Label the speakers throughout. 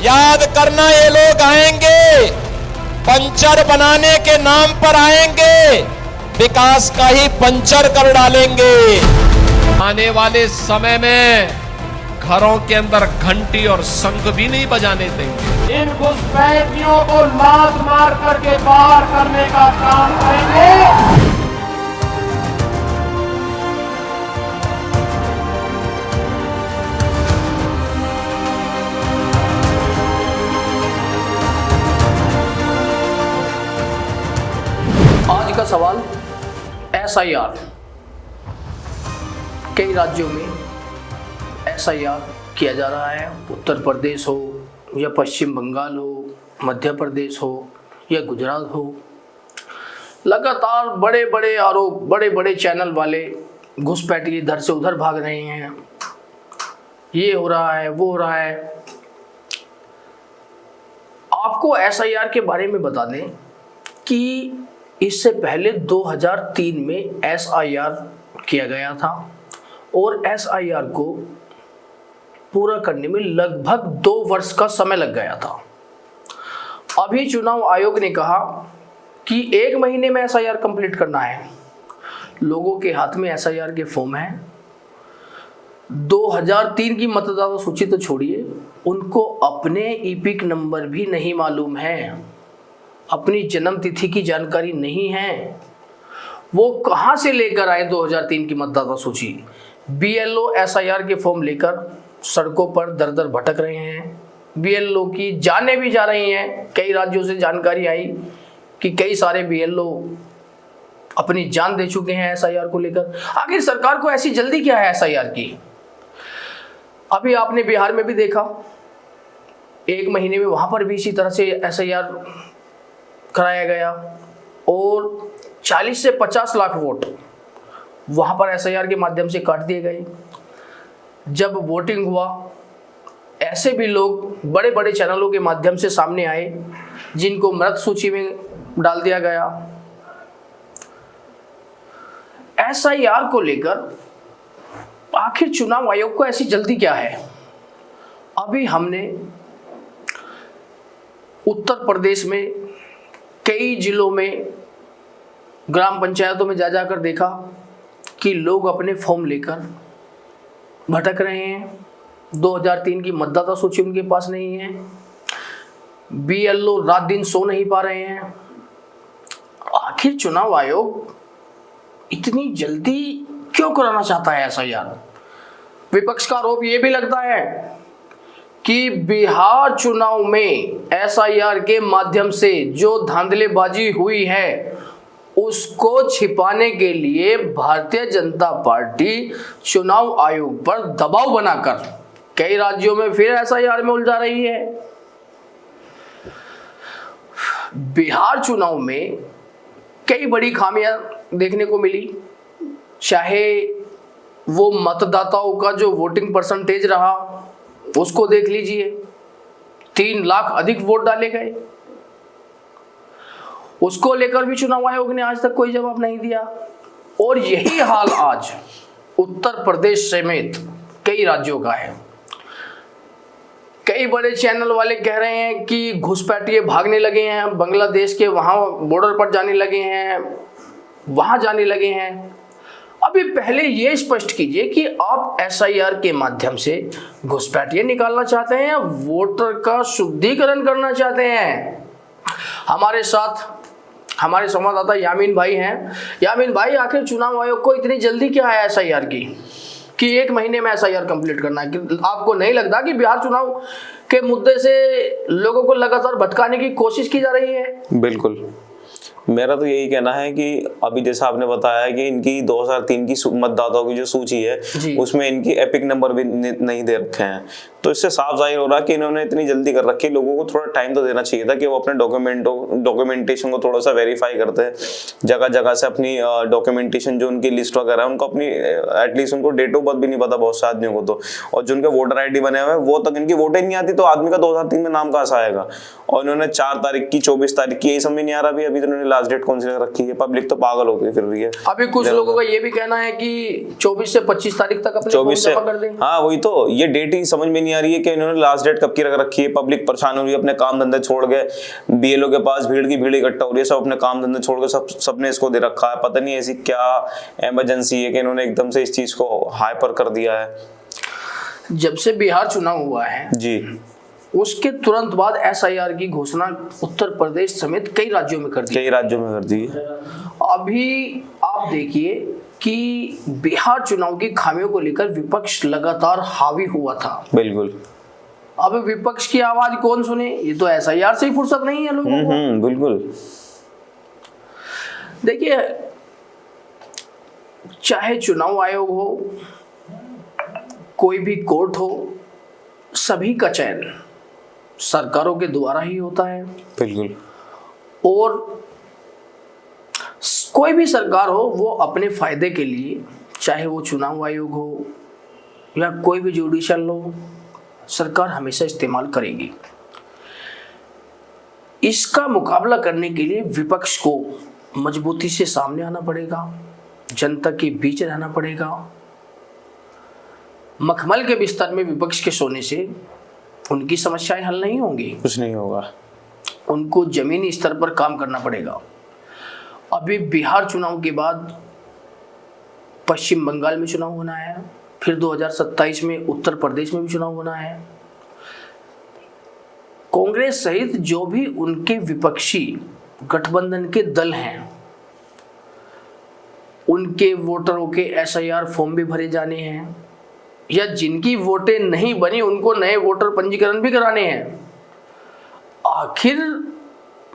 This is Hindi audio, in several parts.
Speaker 1: याद करना, ये लोग आएंगे पंचर बनाने के नाम पर आएंगे, विकास का ही पंचर कर डालेंगे। आने वाले समय में घरों के अंदर घंटी और शंख भी नहीं बजाने देंगे।
Speaker 2: इन घुसपैठियों को लात मार करके बाहर करने का काम करेंगे।
Speaker 3: आज का सवाल SIR। कई राज्यों में SIR किया जा रहा है। उत्तर प्रदेश हो या पश्चिम बंगाल हो, मध्य प्रदेश हो या गुजरात हो, लगातार बड़े बड़े आरोप, बड़े बड़े चैनल वाले घुसपैठी इधर से उधर भाग रहे हैं। ये हो रहा है, वो हो रहा है। आपको SIR के बारे में बता दें कि इससे पहले 2003 में SIR किया गया था और SIR को पूरा करने में लगभग 2 वर्ष का समय लग गया था। अभी चुनाव आयोग ने कहा कि 1 महीने में SIR कंप्लीट करना है। लोगों के हाथ में SIR के फॉर्म हैं। 2003 की मतदाता सूची तो छोड़िए, उनको अपने ईपिक नंबर भी नहीं मालूम है, अपनी जन्म तिथि की जानकारी नहीं है। वो कहां से लेकर आए 2003 की मतदाता सूची? BLO SIR के फॉर्म लेकर सड़कों पर दर दर भटक रहे हैं। BLO की जाने भी जा रही हैं। कई राज्यों से जानकारी आई कि कई सारे BLO अपनी जान दे चुके हैं SIR को लेकर। आखिर सरकार को ऐसी जल्दी क्या है SIR की? अभी आपने बिहार में भी देखा, 1 महीने में वहां पर भी इसी तरह से SIR कराया गया और 40 से 50 लाख वोट वहां पर SIR के माध्यम से काट दिए गए। जब वोटिंग हुआ, ऐसे भी लोग बड़े बड़े चैनलों के माध्यम से सामने आए जिनको मृत सूची में डाल दिया गया। SIR को लेकर आखिर चुनाव आयोग को ऐसी जल्दी क्या है? अभी हमने उत्तर प्रदेश में कई जिलों में ग्राम पंचायतों में जा जाकर देखा कि लोग अपने फॉर्म लेकर भटक रहे हैं। 2003 की मतदाता सूची उनके पास नहीं है। BLO रात दिन सो नहीं पा रहे हैं। आखिर चुनाव आयोग इतनी जल्दी क्यों कराना चाहता है SIR? विपक्ष का आरोप यह भी लगता है कि बिहार चुनाव में SIR के माध्यम से जो धांधलेबाजी हुई है उसको छिपाने के लिए भारतीय जनता पार्टी चुनाव आयोग पर दबाव बनाकर कई राज्यों में फिर SIR में उलझा रही है। बिहार चुनाव में कई बड़ी खामियां देखने को मिली। चाहे वो मतदाताओं का जो वोटिंग परसेंटेज रहा उसको देख लीजिए, 3 लाख अधिक वोट डाले गए। उसको लेकर भी चुनाव आयोग ने आज तक कोई जवाब नहीं दिया। और यही हाल आज उत्तर प्रदेश समेत कई राज्यों का है। कई बड़े चैनल वाले कह रहे हैं कि घुसपैठिए भागने लगे हैं, बांग्लादेश के वहां बॉर्डर पर जाने लगे हैं, वहां जाने लगे हैं। अभी पहले ये स्पष्ट कीजिए कि आप SIR के माध्यम से घुसपैठिए निकालना चाहते हैं या वोटर का शुद्धिकरण करना चाहते हैं? हमारे साथ हमारे संवाददाता यामीन भाई हैं। यामीन भाई, आखिर चुनाव आयोग को इतनी जल्दी क्या है SIR की कि 1 महीने में SIR कंप्लीट करना है? आपको नहीं लगता कि बिहार चुनाव के मुद्दे से लोगों को लगातार भटकाने की कोशिश की जा रही है?
Speaker 4: बिल्कुल, मेरा तो यही कहना है कि अभी जैसा आपने बताया कि इनकी 2003 की मतदाताओं की जो सूची है उसमें इनकी एपिक नंबर भी नहीं दे रखे हैं। तो इससे साफ जाहिर हो रहा है कि इन्होंने इतनी जल्दी कर रखी है। लोगों को थोड़ा टाइम तो देना चाहिए था कि वो अपने डॉक्यूमेंटेशन को थोड़ा सा वेरीफाई करते हैं, जगह जगह से अपनी डॉक्यूमेंटेशन जो उनकी लिस्ट वगैरह है उनको अपनी एटलीस्ट उनको डेट ऑफ बर्थ भी नहीं पता बहुत से आदमियों को। तो और जो उनके वोटर ID बने हुए हैं वो तक इनकी वोटें नहीं आती, तो आदमी का 2003 में नाम कहाँ से आएगा? और इन्होंने 4 तारीख की 24 तारीख की, यही समझ नहीं आ रहा अभी तो इन्होंने लास्ट डेट कौन सी रखी है। पब्लिक तो पागल हो गई फिर रही है।
Speaker 3: अभी कुछ लोगों का ये भी कहना है कि 24 से 25 तारीख तक अपने
Speaker 4: 24 से,
Speaker 3: जमा कर दें।
Speaker 4: हाँ वही तो, ये डेट ही समझ में नहीं नहीं आ रही है कि इन्होंने लास्ट डेट कब की रख रखी है। पब्लिक परेशान हो रही है, अपने काम धंधे छोड़ के बीएलओ के पास भीड़ की भीड़ इकट्ठा हो रही है, सब अपने काम धंधे छोड़ के सबने इसको दे रखा है। पता नहीं ऐसी क्या इमरजेंसी है कि इन्होंने एकदम से इस चीज को हाइपर कर दिया है।
Speaker 3: जब से बिहार चुनाव हुआ है
Speaker 4: जी,
Speaker 3: उसके तुरंत बाद एसआईआर की घोषणा उत्तर प्रदेश समेत कई राज्यों में कर दी।
Speaker 4: कई राज्यों में कर दी।
Speaker 3: अभी आप देखिए कि बिहार चुनाव की खामियों को लेकर विपक्ष लगातार हावी हुआ था।
Speaker 4: बिल्कुल।
Speaker 3: अब विपक्ष की आवाज कौन सुने? ये तो एसआईआर से ही फुर्सत नहीं है लोगों को।
Speaker 4: बिल्कुल।
Speaker 3: देखिए, चाहे चुनाव आयोग हो, कोई भी कोर्ट हो, सभी का चयन सरकारों के द्वारा ही होता है।
Speaker 4: बिल्कुल।
Speaker 3: और कोई भी सरकार हो वो अपने फायदे के लिए, चाहे वो चुनाव आयोग हो या कोई भी जुडिशियल हो, सरकार हमेशा इस्तेमाल करेगी। इसका मुकाबला करने के लिए विपक्ष को मजबूती से सामने आना पड़ेगा, जनता के बीच रहना पड़ेगा। मखमल के बिस्तर में विपक्ष के सोने से उनकी समस्याएं हल नहीं होंगी,
Speaker 4: कुछ नहीं होगा।
Speaker 3: उनको जमीनी स्तर पर काम करना पड़ेगा। अभी बिहार चुनाव के बाद पश्चिम बंगाल में चुनाव होना है, फिर 2027 में उत्तर प्रदेश में भी चुनाव होना है। कांग्रेस सहित जो भी उनके विपक्षी गठबंधन के दल हैं, उनके वोटरों के एसआईआर फॉर्म भी भरे जाने हैं, या जिनकी वोटें नहीं बनी उनको नए वोटर पंजीकरण भी कराने हैं। आखिर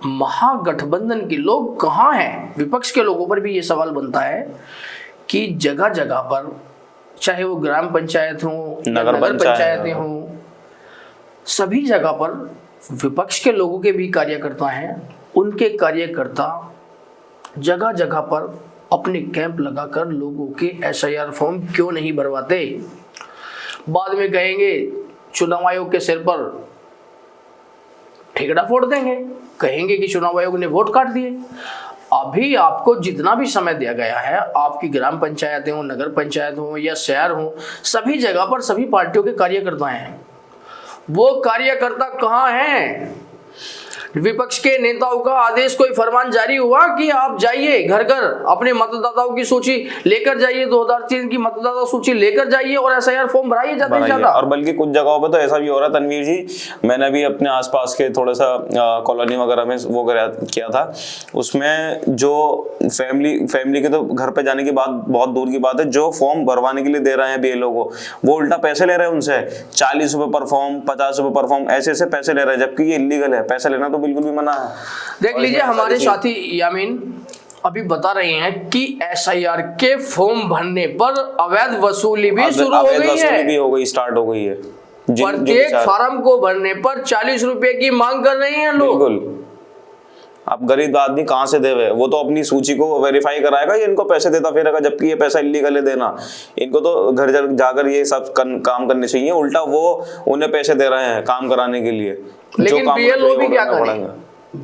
Speaker 3: महागठबंधन के लोग कहां हैं? विपक्ष के लोगों पर भी ये सवाल बनता है कि जगह जगह पर, चाहे वो ग्राम पंचायत हो, नगर पंचायतें हो, सभी जगह पर विपक्ष के लोगों के भी कार्यकर्ता हैं। उनके कार्यकर्ता जगह जगह पर अपने कैंप लगाकर लोगों के एसआईआर फॉर्म क्यों नहीं भरवाते? बाद में कहेंगे चुनाव आयोग के सिर पर ठेकड़ा फोड़ देंगे, कहेंगे कि चुनाव आयोग ने वोट काट दिए। अभी आपको जितना भी समय दिया गया है, आपकी ग्राम पंचायतें हो, नगर पंचायत हो या शहर हो, सभी जगह पर सभी पार्टियों के कार्यकर्ता हैं। वो कार्यकर्ता कहाँ हैं? विपक्ष के नेताओं का आदेश, कोई फरमान जारी हुआ कि आप जाइए घर घर अपने मतदाताओं की सूची लेकर जाइए, 2003 की मतदाता सूची लेकर जाइए और एसआईआर फॉर्म भराइए ज्यादा।
Speaker 4: और बल्कि कुछ जगहों पे तो ऐसा भी हो रहा है तनवीर जी, मैंने भी अपने आसपास के थोड़ा सा कॉलोनी वगैरह में वो किया था, उसमें जो फैमिली के तो घर पे जाने की बात बहुत दूर की बात है, जो फॉर्म भरवाने के लिए दे रहे हैं बीएलओ को, वो उल्टा पैसे ले रहे हैं उनसे, 40 रुपए पर फॉर्म, 50 रुपए पर फॉर्म, ऐसे पैसे ले रहे हैं, जबकि ये इलीगल है। पैसे लेना तो बिल्कुल भी मना है।
Speaker 3: देख लीजिए, हमारे साथी यामीन अभी बता रहे हैं कि एसआईआर के फॉर्म भरने पर अवैध वसूली भी शुरू हो गई है,
Speaker 4: स्टार्ट हो गई है।
Speaker 3: प्रत्येक फार्म को भरने पर 40 रुपए की मांग कर रहे हैं लोग।
Speaker 4: बिल्कुल। अब गरीब आदमी कहाँ से देवे? वो तो अपनी सूची को वेरीफाई कराएगा, ये इनको पैसे देता फिरेगा, जबकि ये पैसा इलीगल है देना। इनको तो घर जाकर ये सब काम करने चाहिए, उल्टा वो उन्हें पैसे दे रहे हैं काम कराने के लिए।
Speaker 3: लेकिन बीएलओ भी क्या करेंगे?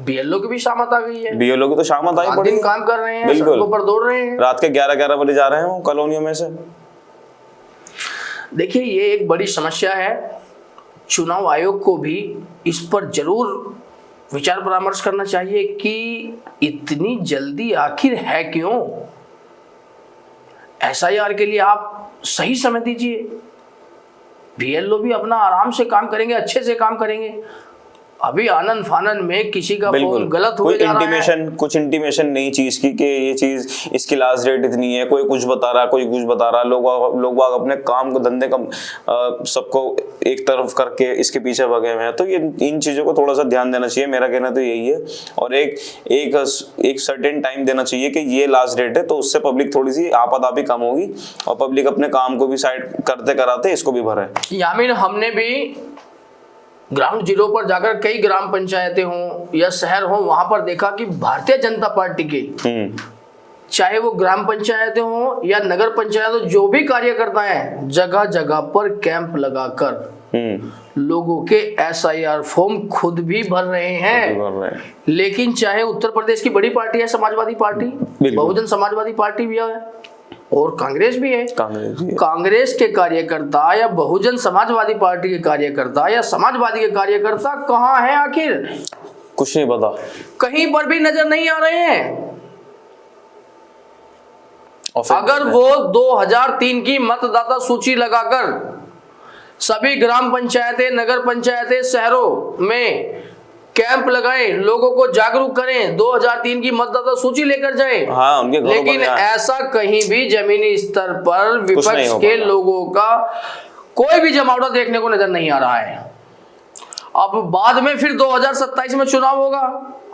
Speaker 3: बीएलओ की भी शामत आ गई है।
Speaker 4: बीएलओ की तो शामत आई पड़ी,
Speaker 3: काम कर रहे हैं, सड़कों पर दौड़ रहे हैं,
Speaker 4: रात के 11-11 बजे जा रहे हैं कॉलोनियों में से।
Speaker 3: देखिए, ये एक बड़ी समस्या है। चुनाव आयोग को भी इस पर जरूर विचार परामर्श करना चाहिए कि इतनी जल्दी आखिर है क्यों? एसआईआर के लिए आप सही समय दीजिए, बीएलओ भी अपना आराम से काम करेंगे, अच्छे से काम करेंगे। अभी आनंद फानन में किसी का फॉर्म गलत हो जा रहा है,
Speaker 4: कुछ इंटीमेशन नई चीज की कि ये चीज इसकी लास्ट डेट इतनी है, कोई कुछ बता रहा, कोई कुछ बता रहा, लोग अपने काम को धंधे का सबको एक तरफ करके इसके पीछे भगे हुए हैं। तो ये इन चीजों को थोड़ा सा ध्यान देना चाहिए, मेरा कहना तो यही है। और एक सर्टेन टाइम देना चाहिए कि ये लास्ट डेट है, तो उससे पब्लिक थोड़ी सी आपाधापी कम होगी और पब्लिक अपने काम को भी साइड करते कराते इसको भी भरे।
Speaker 3: यामीन, हमने भी ग्राउंड जीरो पर जाकर कई ग्राम पंचायतें हों या शहर हों, वहां पर देखा कि भारतीय जनता पार्टी के चाहे वो ग्राम पंचायतें हों या नगर पंचायत हो, जो भी कार्यकर्ता हैं, जगह जगह पर कैंप लगाकर लोगों के एसआईआर फॉर्म खुद भी भर रहे हैं। लेकिन चाहे उत्तर प्रदेश की बड़ी पार्टी है समाजवादी पार्टी, बहुजन समाजवादी पार्टी भी है, और कांग्रेस भी है। कांग्रेस के कार्यकर्ता या बहुजन समाजवादी पार्टी के कार्यकर्ता या समाजवादी के कार्यकर्ता कहाँ हैं आखिर?
Speaker 4: कुछ नहीं पता,
Speaker 3: कहीं पर भी नजर नहीं आ रहे हैं। अगर वो 2003 की मतदाता सूची लगाकर सभी ग्राम पंचायतें, नगर पंचायतें, शहरों में कैंप लगाए, लोगों को जागरूक करें, 2003 की मतदाता सूची लेकर जाए,
Speaker 4: हाँ,
Speaker 3: लेकिन ऐसा कहीं भी जमीनी स्तर पर विपक्ष के लोगों का कोई भी जमावड़ा देखने को नजर नहीं आ रहा है। अब बाद में फिर 2027 में चुनाव होगा,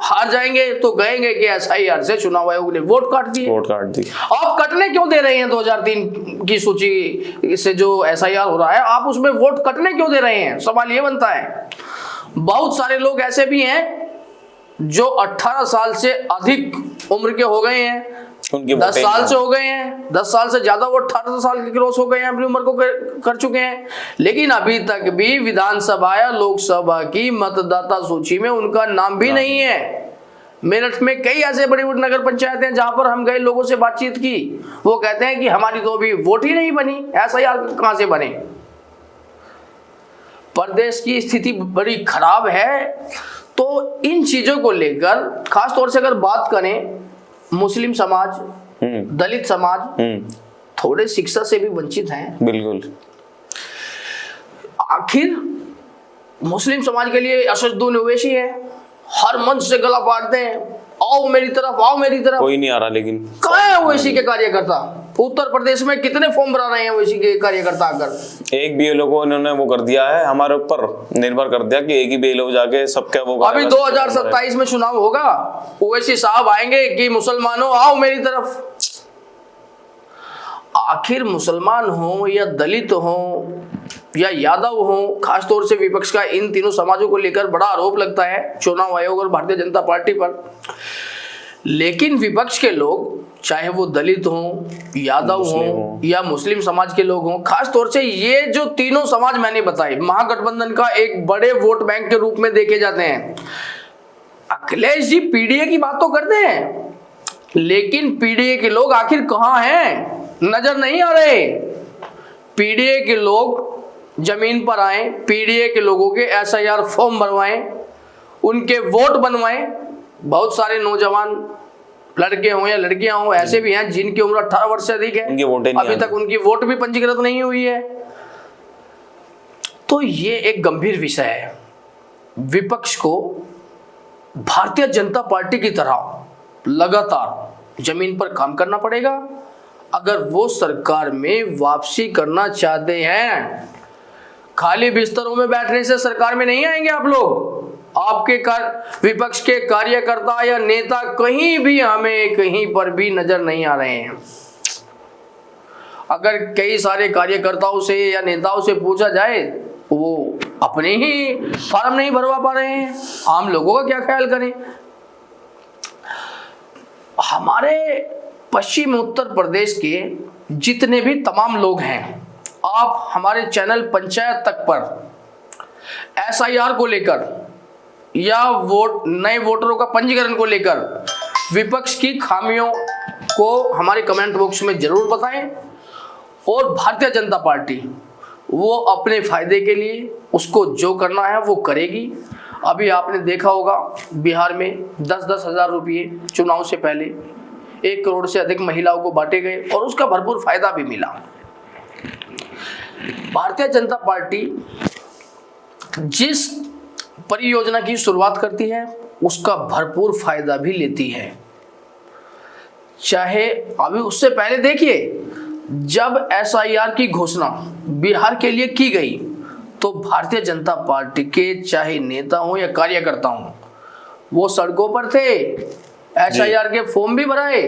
Speaker 3: हार जाएंगे तो कहेंगे कि SIR से चुनाव आयोग ने वोट काट दी। आप कटने क्यों दे रहे हैं? 2003 की सूची से जो SIR हो रहा है, आप उसमें वोट कटने क्यों दे रहे हैं? सवाल ये बनता है। बहुत सारे लोग ऐसे भी हैं जो 18 साल से अधिक उम्र के हो गए हैं, 10 साल से हो गए हैं, 10 साल से ज्यादा, वो 18 साल के क्रॉस हो गए हैं, अपनी उम्र को कर चुके हैं, लेकिन अभी तक भी विधानसभा या लोकसभा की मतदाता सूची में उनका नाम भी नहीं है। मेरठ में कई ऐसे बड़ी बड़ी नगर पंचायतें हैं जहां पर हम गए, लोगों से बातचीत की, वो कहते हैं कि हमारी तो अभी वोट ही नहीं बनी, SIR कहां से बने? प्रदेश की स्थिति बड़ी खराब है। तो इन चीजों को लेकर खासतौर से अगर बात करें, मुस्लिम समाज, दलित समाज थोड़े शिक्षा से भी वंचित हैं।
Speaker 4: बिल्कुल।
Speaker 3: आखिर मुस्लिम समाज के लिए असदुद्दीन ओवैसी है, हर मंच से गला फाड़ते हैं, आओ मेरी तरफ, आओ मेरी तरफ।
Speaker 4: कोई नहीं आ रहा, लेकिन
Speaker 3: कहाँ है ओवैसी के कार्यकर्ता? उत्तर प्रदेश में कितने फॉर्म भरा रहे हैं ओवैसी के कार्यकर्ता? अगर
Speaker 4: एक BLO को इन्होंने वो कर दिया है, हमारे ऊपर निर्भर कर दिया कि एक ही BLO जाके सबका वो।
Speaker 3: अभी 2027 में चुनाव होगा, ओवैसी साहब आएंगे कि मुसलमानों आओ मेरी तरफ। आखिर मुसलमान हो या दलित हो या यादव हो, खासतौर से विपक्ष का इन तीनों समाजों को लेकर बड़ा आरोप लगता है चुनाव आयोग और भारतीय जनता पार्टी पर। लेकिन विपक्ष के लोग, चाहे वो दलित हो, यादव हो या मुस्लिम समाज के लोग हों, खासतौर से ये जो तीनों समाज मैंने बताए, महागठबंधन का एक बड़े वोट बैंक के रूप में देखे जाते हैं। अखिलेश जी PDA की बात तो करते हैं, लेकिन PDA के लोग आखिर कहाँ हैं? नजर नहीं आ रहे। PDA के लोग जमीन पर आए, PDA के लोगों के SIR फॉर्म भरवाएं, उनके वोट बनवाएं। बहुत सारे नौजवान लड़के हों या लड़कियां हों ऐसे भी हैं जिनकी उम्र 18 वर्ष से अधिक है, अभी तक उनकी वोट भी पंजीकृत नहीं हुई है। तो ये एक गंभीर विषय है। विपक्ष को भारतीय जनता पार्टी की तरह लगातार जमीन पर काम करना पड़ेगा अगर वो सरकार में वापसी करना चाहते हैं। खाली बिस्तरों में बैठने से सरकार में नहीं आएंगे आप लोग। आपके विपक्ष के कार्यकर्ता या नेता कहीं भी हमें कहीं पर भी नजर नहीं आ रहे हैं। अगर कई सारे कार्यकर्ताओं से या नेताओं से पूछा जाए, वो अपने ही फॉर्म नहीं भरवा पा रहे हैं, आम लोगों का क्या ख्याल करें। हमारे पश्चिम उत्तर प्रदेश के जितने भी तमाम लोग हैं, आप हमारे चैनल पंचायत तक पर SIR को लेकर या नए वोटरों का पंजीकरण को लेकर विपक्ष की खामियों को हमारे कमेंट बॉक्स में जरूर बताएं। और भारतीय जनता पार्टी वो अपने फायदे के लिए उसको जो करना है वो करेगी। अभी आपने देखा होगा बिहार में 10-10 हज़ार रुपये चुनाव से पहले 1 करोड़ से अधिक महिलाओं को बांटे गए और उसका भरपूर फायदा भी मिला। भारतीय जनता पार्टी जिस परियोजना की शुरुआत करती है उसका भरपूर फायदा भी लेती है। चाहे अभी उससे पहले देखिए, जब SIR की घोषणा बिहार के लिए की गई तो भारतीय जनता पार्टी के चाहे नेता हो या कार्यकर्ता हो, वो सड़कों पर थे, SIR के फॉर्म भी भराए,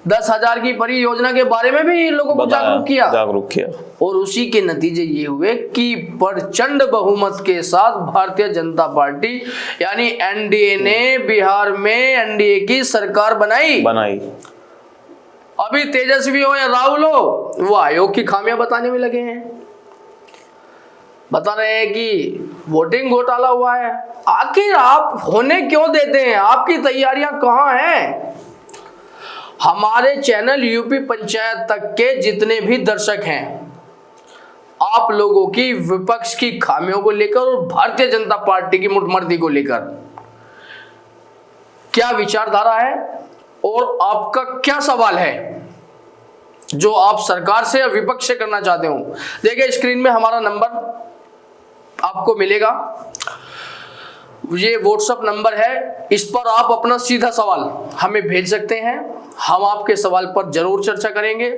Speaker 3: 10,000 की परियोजना के बारे में भी लोगों को जागरूक किया और उसी के नतीजे ये हुए कि प्रचंड बहुमत के साथ भारतीय जनता पार्टी यानी NDA ने बिहार में NDA की सरकार बनाई। अभी तेजस्वी हो या राहुल हो, वो आयोग की खामियां बताने में लगे हैं, बता रहे हैं कि वोटिंग घोटाला हुआ है। आखिर आप होने क्यों देते हैं? आपकी तैयारियां कहां हैं? हमारे चैनल यूपी पंचायत तक के जितने भी दर्शक हैं, आप लोगों की विपक्ष की खामियों को लेकर और भारतीय जनता पार्टी की मुठमर्दी को लेकर क्या विचारधारा है और आपका क्या सवाल है जो आप सरकार से या विपक्ष से करना चाहते हो। देखिए स्क्रीन में हमारा नंबर आपको मिलेगा, ये व्हाट्सएप नंबर है, इस पर आप अपना सीधा सवाल हमें भेज सकते हैं। हम आपके सवाल पर जरूर चर्चा करेंगे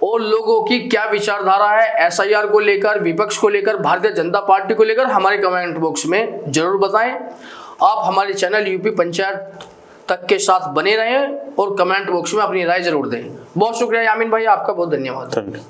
Speaker 3: और लोगों की क्या विचारधारा है एसआईआर को लेकर, विपक्ष को लेकर, भारतीय जनता पार्टी को लेकर, हमारे कमेंट बॉक्स में जरूर बताएं। आप हमारे चैनल यूपी पंचायत तक के साथ बने रहें और कमेंट बॉक्स में अपनी राय जरूर दें। बहुत शुक्रिया यामीन भाई, आपका बहुत धन्यवाद।